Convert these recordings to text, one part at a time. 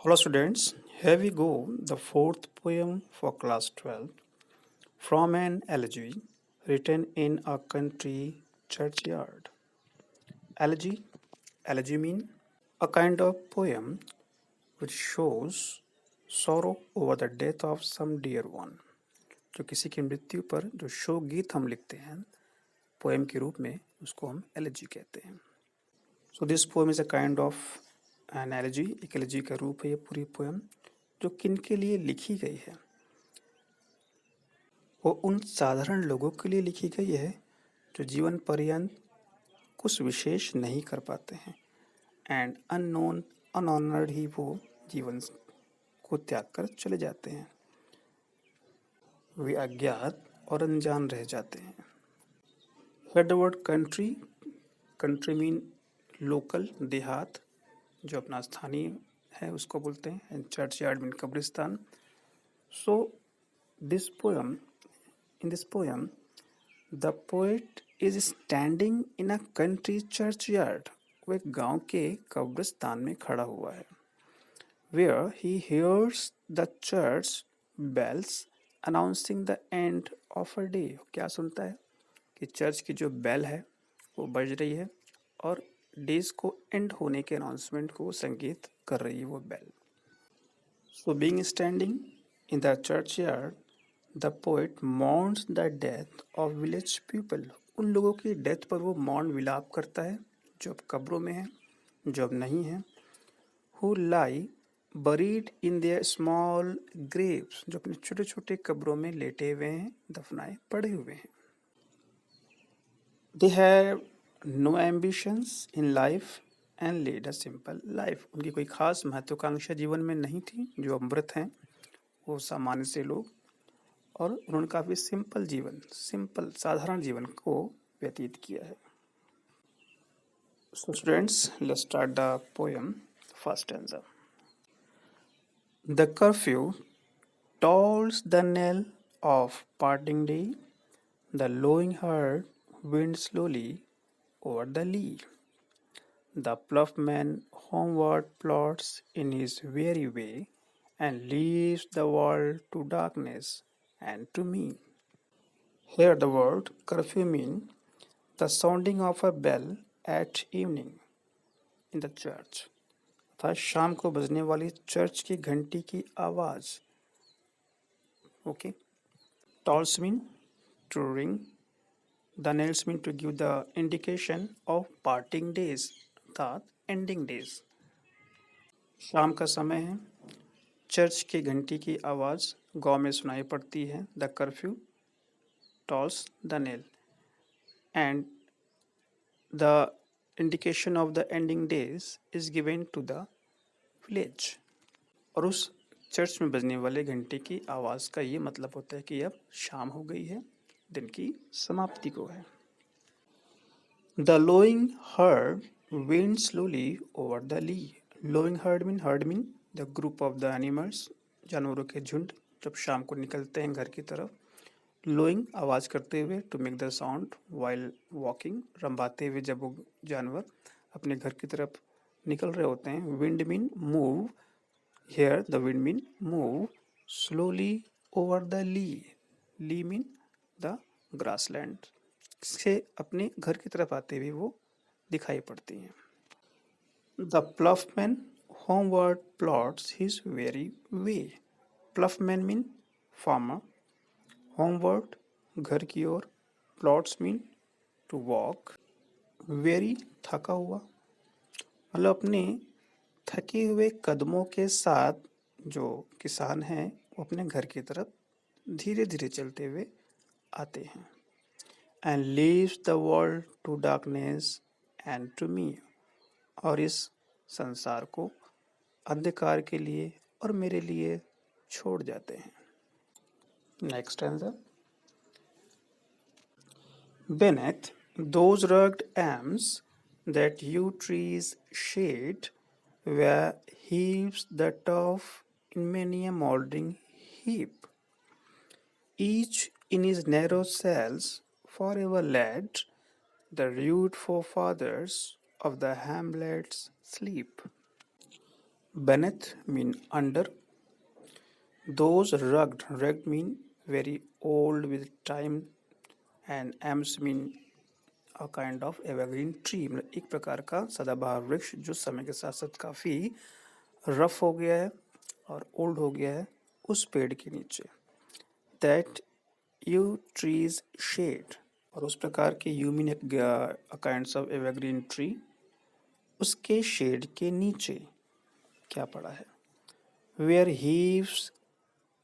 Hello students, here we go, the fourth poem for class 12 from an elegy written in a country churchyard. Elegy, elegy mean a kind of poem which shows sorrow over the death of some dear one. जो किसी की मृत्यु पर जो शोक गीत हम लिखते हैं पोएम के रूप में उसको हम एलेजी कहते हैं. So this poem is a kind of an elegy. एक एलेजी का रूप है ये पूरी पोएम जो किन के लिए लिखी गई है. वो उन साधारण लोगों के लिए लिखी गई है जो जीवन पर्यंत कुछ विशेष नहीं कर पाते हैं एंड अननोन अनऑनर्ड ही वो जीवन को त्याग कर चले जाते हैं. वे अज्ञात और अनजान रह जाते हैं. Here the word country. Country mean local, देहात, जो अपना स्थानीय है उसको बोलते हैं. एंड चर्च यार्ड मीन कब्रिस्तान. सो this poem in this poem, the poet is standing in a country churchyard. वो एक गांव के कब्रिस्तान में खड़ा हुआ है. Where he hears the church bells announcing the end of a day. क्या सुनता है कि चर्च की जो बेल है वो बज रही है और डेज को एंड होने के अनाउंसमेंट को संकेत कर रही है वो bell. So being standing in the churchyard, the poet mourns the death of village people. उन लोगों की डेथ पर वो मौन विलाप करता है जो अब कब्रों में हैं, जो अब नहीं हैं. Who lie buried in their small Graves. जो अपने छोटे छोटे कब्रों में लेटे हुए हैं, दफनाए पड़े हुए हैं. They have no ambitions in life and lead a simple life. उनकी कोई खास महत्वाकांक्षा जीवन में नहीं थी. जो अमृत हैं वो सामान्य से लोग, और उन्होंने काफ़ी सिंपल जीवन, सिंपल साधारण जीवन को व्यतीत किया है. So students, let's start the poem. First stanza. The curfew tolls the knell of parting day. The lowing herd winds slowly over the lea. The ploughman homeward plods in his weary way and leaves the world to darkness and to me. Here the word curfew means the sounding of a bell at evening in the church. अर्थात शाम को बजने वाली church की घंटी की आवाज़. Okay. Tolls mean to ring. The knells mean to give the indication of parting days, अर्थात एंडिंग डेज. शाम का समय है. चर्च की घंटी की आवाज़ गांव में सुनाई पड़ती है. The curfew tolls the knell and the indication of the ending days is given to the village. और उस चर्च में बजने वाले घंटे की आवाज़ का ये मतलब होता है कि अब शाम हो गई है, दिन की समाप्ति को है. The lowing herd went slowly over the lea. Lowing herd mean the group of the animals. जानवरों के झुंड जब शाम को निकलते हैं घर की तरफ. लोइंग आवाज़ करते हुए, to make the sound while walking, रंभाते हुए जब वो जानवर अपने घर की तरफ निकल रहे होते हैं. Wind mean move. Here the wind mean move slowly over the lea. Lea mean the grassland. से अपने घर की तरफ आते हुए वो दिखाई पड़ती हैं. The ploughman homeward plods his weary way. Ploughman mean farmer. Homeward घर की ओर. Plods mean to walk. Weary थका हुआ, मतलब अपने थके हुए कदमों के साथ जो किसान हैं वो अपने घर की तरफ धीरे धीरे चलते हुए आते हैं. And leaves the world to darkness and to me. और इस संसार को अंधकार के लिए और मेरे लिए छोड़ जाते हैं. Next answer. Beneath those rugged elms that yew trees shade, where heaps the turf in many a mouldering heap, each in his narrow cells forever laid, the rude forefathers of the hamlets sleep. Beneath mean under. Those rugged mean very old with time, and elms mean a kind of evergreen tree, मतलब एक प्रकार का सदाबहार वृक्ष जो समय के साथ साथ काफी रफ हो गया है और ओल्ड हो गया है, उस पेड़ के नीचे। दैट यू ट्रीज शेड, और उस प्रकार के yew mean a kind of evergreen tree, उसके शेड के नीचे क्या पड़ा है? Where heaves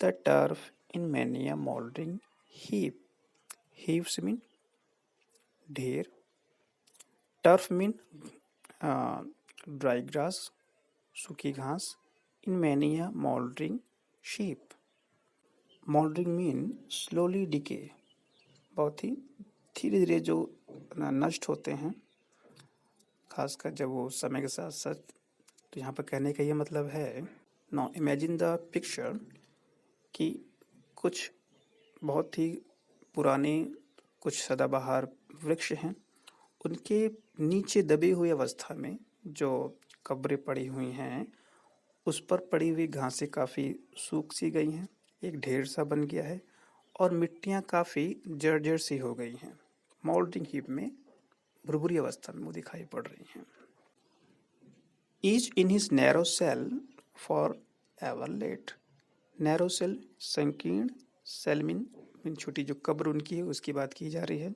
the turf in many a mouldering heap. Heaves mean ढेर, टर्फ मीन ड्राई ग्रास, सूखी घास, in many a mouldering sheep. Mouldering mean slowly decay, बहुत ही धीरे धीरे जो नष्ट होते हैं, खासकर जब वो समय के साथ साथ। तो यहाँ पर कहने का ये मतलब है, नाउ इमेजिन द पिक्चर, कि कुछ बहुत ही पुराने कुछ सदाबहार वृक्ष हैं, उनके नीचे दबी हुई अवस्था में जो कब्रें पड़ी हुई हैं, उस पर पड़ी हुई घासें काफ़ी सूख सी गई हैं, एक ढेर सा बन गया है, और मिट्टियाँ काफ़ी जर्जर सी हो गई हैं, मोल्डिंग हीप में भुरभुरी अवस्था में वो दिखाई पड़ रही हैं। Each in his narrow cell for ever laid. Narrow cell संकीर्ण, सेल मीन छोटी जो कब्र उनकी है उसकी बात की जा रही है।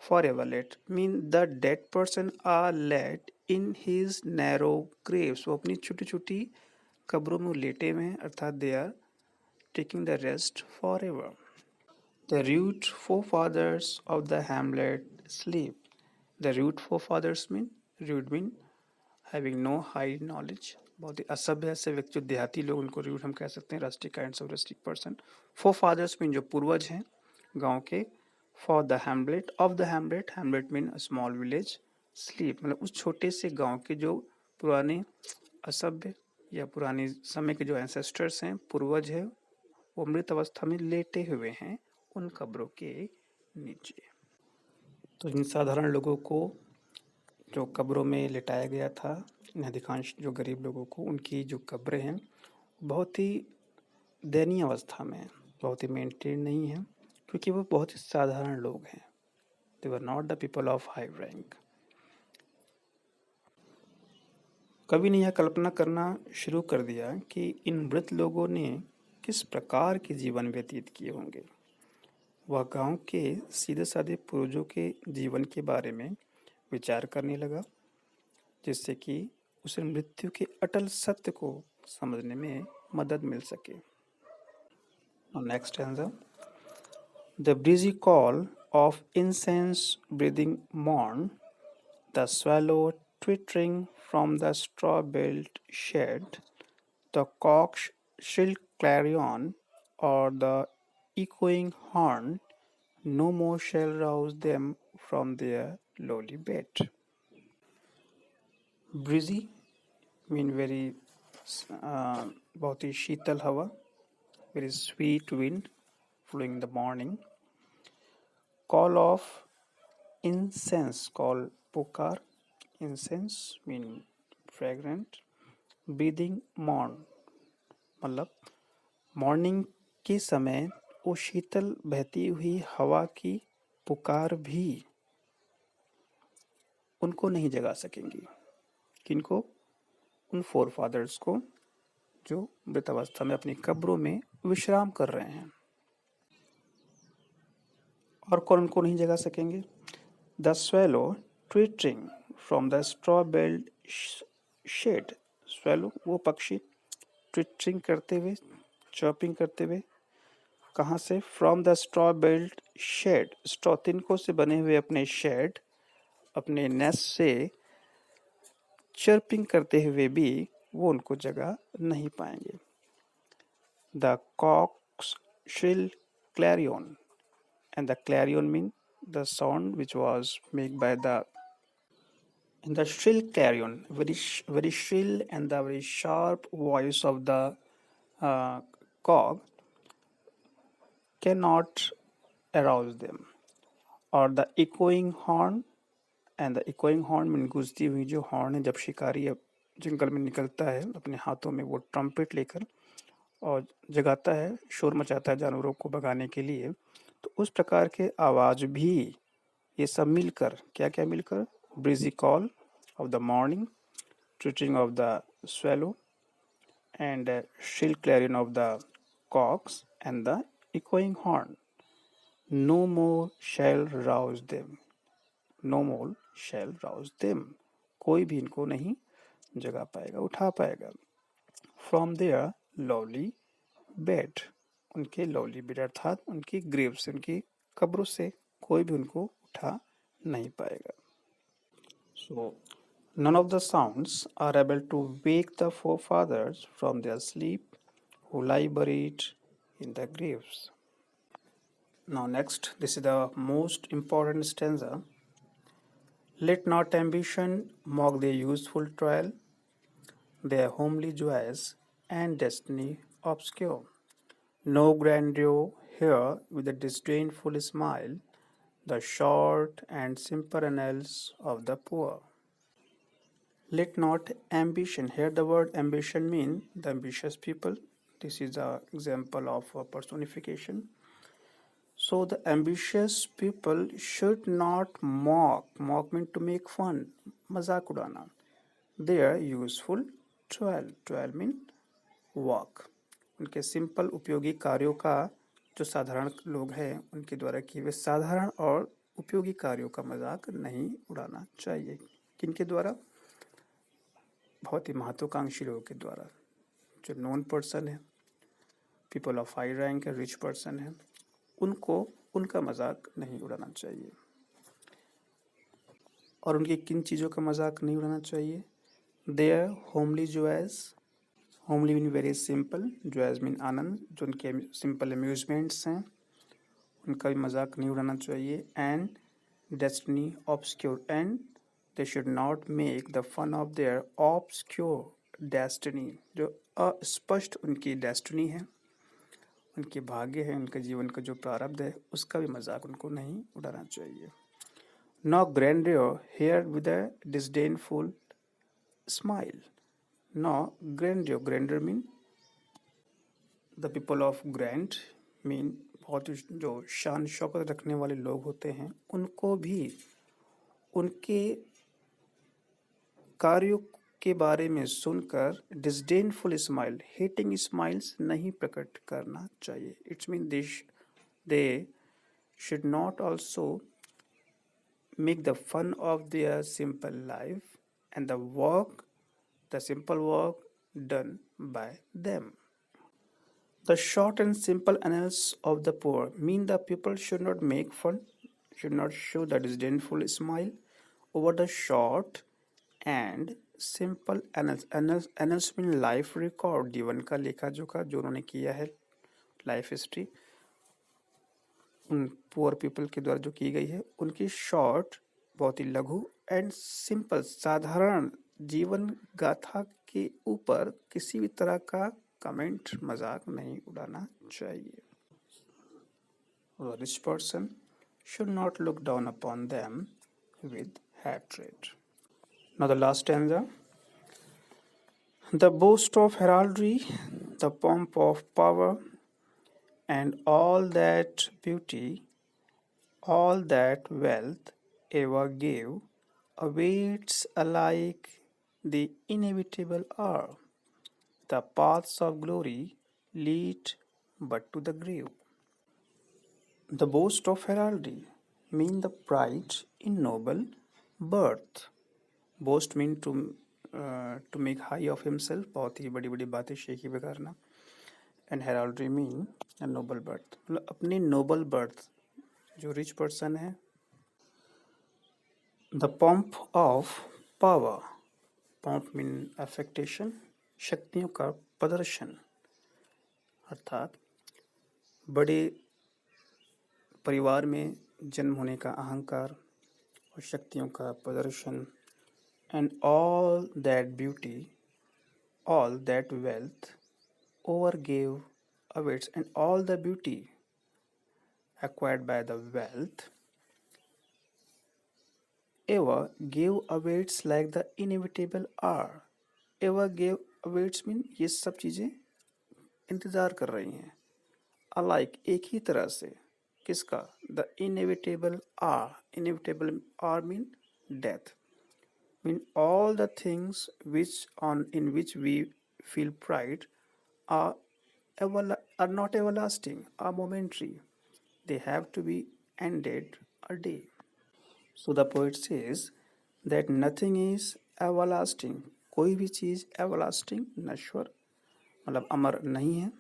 For ever laid mean the dead person are laid in his narrow graves, वो अपनी छोटी छोटी कब्रों में लेटे हुए हैं, अर्थात they are taking the rest for ever. The rude forefathers of the hamlet sleep. The root forefathers mean having no high knowledge, बहुत ही असभ्य ऐसे व्यक्ति जो देहाती लोग, उनको रूट हम कह सकते हैं, rustic kinds of rustic person. forefathers mean जो पूर्वज हैं गांव के। For the Hamlet, of the Hamlet, Hamlet mean small village, sleep मतलब उस छोटे से गांव के जो पुराने असभ्य या पुराने समय के जो एंसेस्टर्स हैं, पूर्वज हैं, वो मृत अवस्था में लेटे हुए हैं उन कब्रों के नीचे। तो इन साधारण लोगों को जो कब्रों में लिटाया गया था, इन अधिकांश जो गरीब लोगों को, उनकी जो कब्रें हैं बहुत ही दयनीय अवस्था में हैं, बहुत ही मेंटेन नहीं है, क्योंकि वो बहुत ही साधारण लोग हैं। They were not the people of high rank. कवि ने यह कल्पना करना शुरू कर दिया कि इन मृत लोगों ने किस प्रकार के जीवन व्यतीत किए होंगे। वह गांव के सीधे साधे पूर्वजों के जीवन के बारे में विचार करने लगा, जिससे कि उसे मृत्यु के अटल सत्य को समझने में मदद मिल सके। Next answer, the breezy call of incense breathing morn, the swallow twittering from the straw-built shed, the cock's shrill clarion, or the echoing horn, no more shall rouse them from their lowly bed. Breezy mean very बहुत ही शीतल हवा, very sweet wind flowing in the morning. Call of incense, call पुकार, incense mean fragrant. Breathing morn मतलब morning के समय वो शीतल बहती हुई हवा की पुकार भी उनको नहीं जगा सकेंगी। किनको? उन फोर फादर्स को जो मृत अवस्था में अपनी कब्रों में विश्राम कर रहे हैं। और कौन उनको नहीं जगा सकेंगे? The swallow twittering from the straw built shed. Swallow वो पक्षी ट्विटरिंग करते हुए, चॉपिंग करते हुए, कहाँ से? From the straw built shed, straw तिनकों से बने हुए अपने शेड, अपने नेस्ट से चर्पिंग करते हुए भी वो उनको जगह नहीं पाएंगे। The cock's shrill clarion, and the clarion mean the sound which was made by the, in the shrill clarion, very shrill and the very sharp voice of the cock cannot arouse them. और the echoing horn, and the echoing horn mean गूंजती हुई जो horn है, जब शिकारी जंगल में निकलता है अपने हाथों में वो ट्रम्पेट लेकर और जगाता है, शोर मचाता है जानवरों को भगाने के लिए। तो उस प्रकार के आवाज़ भी ये सब मिलकर क्या-क्या मिलकर breezy call of the morning, twittering of the swallow, and shrill clarion of the cocks and the echoing horn. No more shall rouse them. No more shall rouse them. कोई भी इनको नहीं जगा पाएगा, उठा पाएगा। From their lowly bed. उनके lowly bed अर्थात उनकी ग्रेव से, उनकी कब्रों से कोई भी उनको उठा नहीं पाएगा। So, none of the sounds are able to wake the forefathers from their sleep who lie buried in the graves. Now, next, this is the most important stanza. Let not ambition mock their useful toil, their homely joys and destiny obscure. No grandeur here with a disdainful smile, the short and simple annals of the poor. Let not ambition, here the word ambition mean the ambitious people. This is an example of a personification. So the ambitious people should not mock mean to make fun, मजाक उड़ाना. Their useful toil mean work. उनके simple उपयोगी कार्यों का जो साधारण लोग हैं उनके द्वारा किए हुए साधारण और उपयोगी कार्यों का मजाक नहीं उड़ाना चाहिए। किनके द्वारा? बहुत ही महत्वाकांक्षी लोगों के द्वारा, जो नॉन पर्सन है, पीपल ऑफ हाई रैंक है, रिच पर्सन है, उनको उनका मजाक नहीं उड़ाना चाहिए। और उनकी किन चीज़ों का मजाक नहीं उड़ाना चाहिए? Their homely joys, homely mean very simple, joys mean आनंद, जो उनके सिंपल अम्यूजमेंट्स हैं उनका भी मजाक नहीं उड़ाना चाहिए। And destiny obscure, and they should not make the fun of their obscure destiny, जो अस्पष्ट उनकी डेस्टिनी है, उनके भाग्य है, उनके जीवन का जो प्रारब्ध है उसका भी मजाक उनको नहीं उड़ाना चाहिए। No grandeur here with a disdainful smile. No grandeur mean the people of grand mean बहुत जो शान शौकत रखने वाले लोग होते हैं उनको भी उनके कार्यों के बारे में सुनकर डिस्डेनफुल स्माइल, हेटिंग स्माइल्स नहीं प्रकट करना चाहिए। It's mean they should not also make the fun of their simple life and the simple work done by them. The short and simple annals of the poor mean the people should not make fun, should not show the disdainful smile over the short and simple annals. Annals mean life record, जीवन का लेखा जोखा जो उन्होंने किया है, life history उन poor people के द्वारा जो की गई है, उनकी शॉर्ट बहुत ही लघु एंड सिंपल साधारण जीवन गाथा के ऊपर किसी भी तरह का कमेंट मजाक नहीं उड़ाना चाहिए। A rich person should not look down upon them with hatred. Now the last stanza. The boast of heraldry, the pomp of power, and all that beauty, all that wealth ever gave, awaits alike the inevitable hour. The paths of glory lead but to the grave. The boast of heraldry mean the pride in noble birth. Boast mean to make high of himself, बहुत ही बड़ी बड़ी बातें शेखी पे करना। And heraldry mean a noble birth, मतलब अपनी noble birth जो rich person है। The pomp of power, pomp mean affectation, शक्तियों का प्रदर्शन अर्थात बड़े परिवार में जन्म होने का अहंकार और शक्तियों का प्रदर्शन। And all that beauty, all that wealth overgave awaits, and all the beauty acquired by the wealth ever gave awaits like the inevitable hour, ever gave awaits mean ये सब चीज़ें इंतज़ार कर रही हैं अलाइक एक ही तरह से किसका the inevitable hour mean death mean all the things which on in which we feel pride are, are not everlasting, are momentary. They have to be ended a day. So the poet says that nothing is everlasting. कोई भी चीज़ everlasting नश्वर मतलब अमर नहीं है.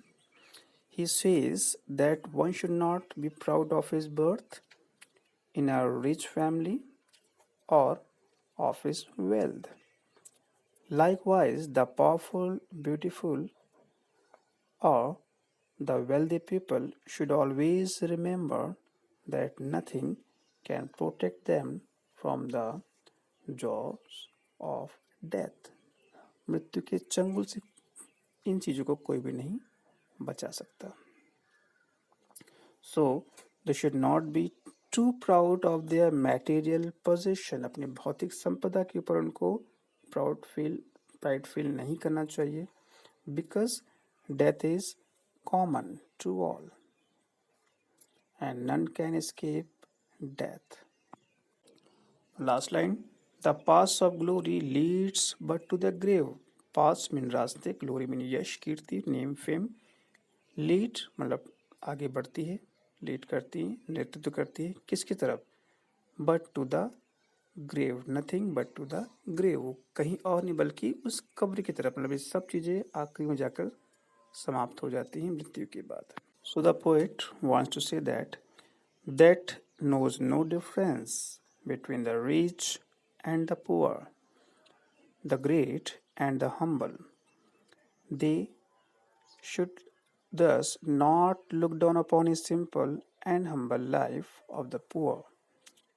He says that one should not be proud of his birth in a rich family or of his wealth. Likewise, the powerful, beautiful, or the wealthy people should always remember that nothing can protect them from the jaws of death. मृत्यु के चंगुल से इन चीज़ों को कोई भी नहीं बचा सकता. So they should not be too proud of their material possession. अपनी भौतिक संपदा के ऊपर उनको प्राइड फील नहीं करना चाहिए. Because death is common to all and none can escape death. Last line, the paths of glory leads but to the grave. Paths mean रास्ते, glory mean यश, कीर्ति, name, fame. लीड मतलब आगे बढ़ती है, lead करती है, नेतृत्व करती है किसकी तरफ but to the grave, nothing but to the grave, कहीं और नहीं बल्कि उस कब्र की तरफ. मतलब ये सब चीज़ें आखिरी में जाकर समाप्त हो जाती हैं मृत्यु के बाद. So the poet wants to say that knows no difference between the rich and the poor, the great and the humble. They should thus not look down upon a simple and humble life of the poor,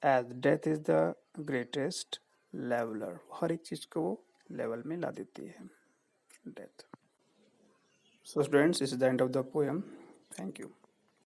as death is the greatest leveler. हर एक चीज को वो level में ला देती है death. So students, this is the end of the poem. Thank you.